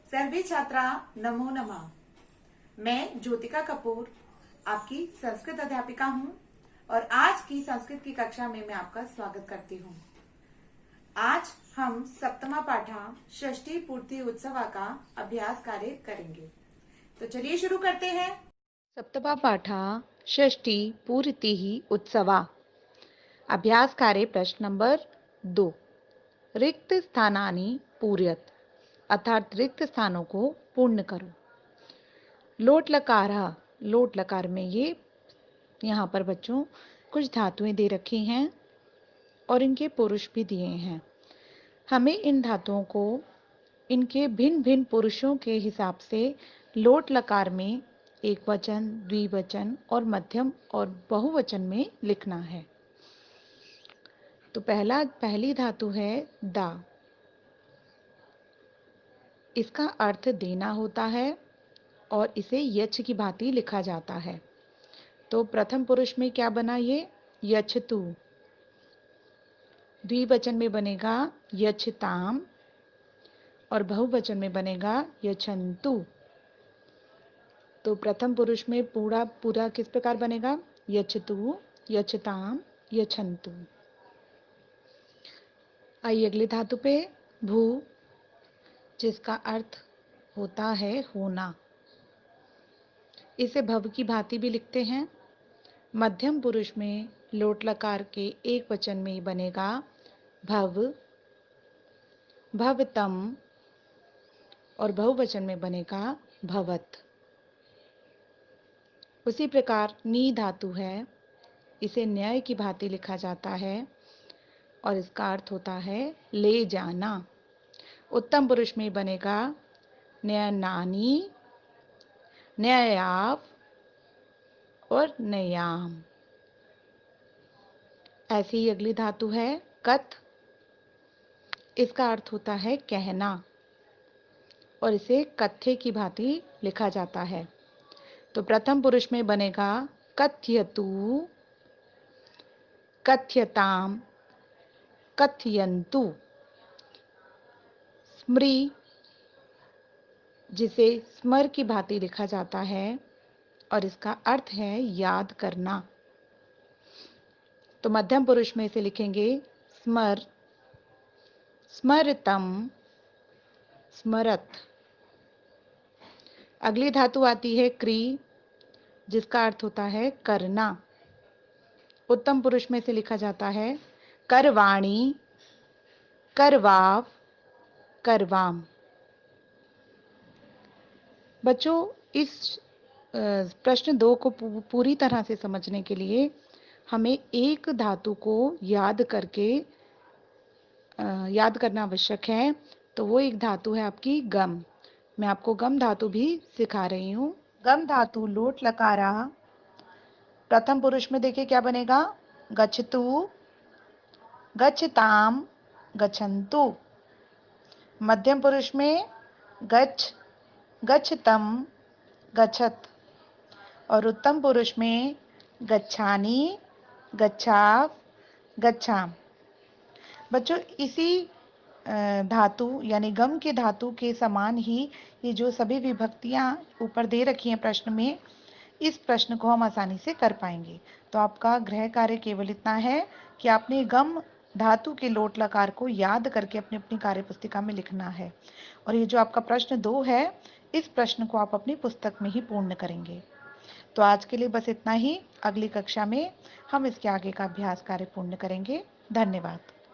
सर्वे छात्रा नमो नमः। मैं ज्योतिका कपूर आपकी संस्कृत अध्यापिका हूं और आज की संस्कृत की कक्षा में मैं आपका स्वागत करती हूं। आज हम सप्तमा पाठा षष्ठी पूर्ति उत्सवा का अभ्यास कार्य करेंगे। तो चलिए शुरू करते हैं। सप्तमा पाठा षष्ठी पूर्तिः उत्सवा। अभ्यास कार्य प्रश्न नंबर 2। रिक्त स्थानानि पूरयत, अर्थात रिक्त स्थानों को पूर्ण करो। लोट लकार, लोट लकार में ये यहाँ पर बच्चों कुछ धातुएं दे रखी हैं और इनके पुरुष भी दिए हैं। हमें इन धातुओं को इनके भिन्न भिन्न पुरुषों के हिसाब से लोट लकार में एक वचन, द्विवचन और मध्यम और बहुवचन में लिखना है। तो पहली धातु है दा। इसका अर्थ देना होता है और इसे यच की भांति लिखा जाता है। तो प्रथम पुरुष में क्या बना ये? यच्छतु। द्विवचन में बनेगा यच्छताम और बहुवचन में बनेगा यच्छन्तु। तो प्रथम पुरुष में पूरा किस प्रकार बनेगा? यच्छतु, यच्छताम, यच्छन्तु। आइए अगली धातु पे भू, जिसका अर्थ होता है होना। इसे भव की भांति भी लिखते हैं। मध्यम पुरुष में लोट लकार के एक वचन में बनेगा भव, भवतम और बहुवचन में बनेगा भवत। उसी प्रकार नी धातु है, इसे न्याय की भांति लिखा जाता है और इसका अर्थ होता है ले जाना। उत्तम पुरुष में बनेगा न्यनानी, न्ययाव और नयाम। ऐसी ही अगली धातु है कथ। इसका अर्थ होता है कहना और इसे कथ्य की भांति लिखा जाता है। तो प्रथम पुरुष में बनेगा कथ्यतु, कथ्यताम, कथयन्तु। स्मृ, जिसे स्मर की भांति लिखा जाता है और इसका अर्थ है याद करना। तो मध्यम पुरुष में इसे लिखेंगे स्मर, स्मरतम, स्मरत। अगली धातु आती है क्री, जिसका अर्थ होता है करना। उत्तम पुरुष में से लिखा जाता है करवाणी, करवाव, करवाम। बच्चों, इस प्रश्न 2 को पूरी तरह से समझने के लिए हमें एक धातु को याद करना आवश्यक है। तो वो एक धातु है आपकी गम। मैं आपको गम धातु भी सिखा रही हूँ। गम धातु लोट लकारा। प्रथम पुरुष में देखिए क्या बनेगा? गच्छतु, गच्छताम, गच्छन्तु। मध्यम पुरुष में गच्छ, गच्छतम, गच्छत। और उत्तम पुरुष में गच्छानि, गच्छाव, गच्छाम। बच्चों, इसी धातु यानी गम के धातु के समान ही ये जो सभी विभक्तियां ऊपर दे रखी हैं प्रश्न में, इस प्रश्न को हम आसानी से कर पाएंगे। तो आपका गृह कार्य केवल इतना है कि आपने गम धातु के लोट लकार को याद करके अपनी अपनी कार्य पुस्तिका में लिखना है। और ये जो आपका प्रश्न 2 है, इस प्रश्न को आप अपनी पुस्तक में ही पूर्ण करेंगे। तो आज के लिए बस इतना ही। अगली कक्षा में हम इसके आगे का अभ्यास कार्य पूर्ण करेंगे। धन्यवाद।